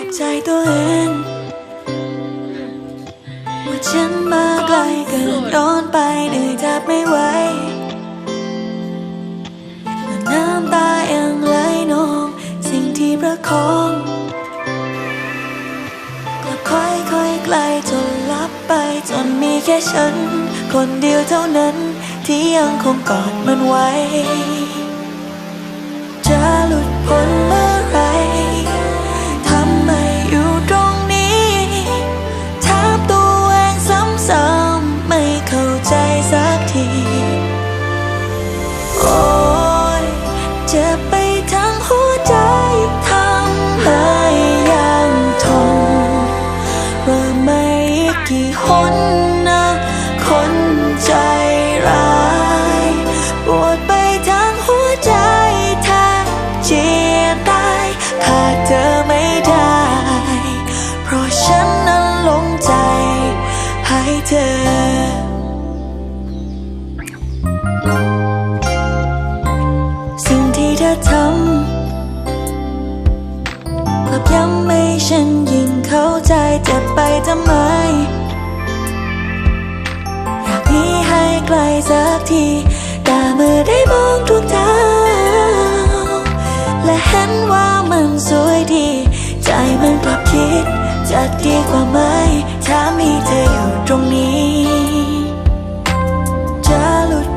อบใจตัวเองว่าฉันมาไกลเกินย้อนไปเหนื่อยแทบไม่ไหวและน้ำตายังไหลนองสิ่งที่ประคองกลับค่อยๆไกลจนลับไปจนมีแค่ฉันคนเดียวเท่านั้นที่ยังคงกอดมันไว้จะหลุดพ้นเมื่อไรทำไมอยู่ตรงนี้ถามตัวเองซ้ำๆไม่เข้าใจสักทีโอ้ยเจ็บไปทั้งหัวใจทำให้ยังทนว่าไม่กี่หนนะคนใจร้ายปวดไปทั้งหัวใจแทบเจียนตายขาดเธอไม่ได้เพราะฉันนั้นหลงใจให้เธอสิ่งที่เธอทำกลับย้ำให้ฉันยิ่งเข้าใจเจ็บไปทำไมอยากหนีให้ไกลสักทีแต่เมื่อได้มองดวงดาวและเห็นว่ามันสวยดีใจมันกลับคิดจะดีกว่าไหมถ้ามีเธออยู่ตรงนี้จะหลุด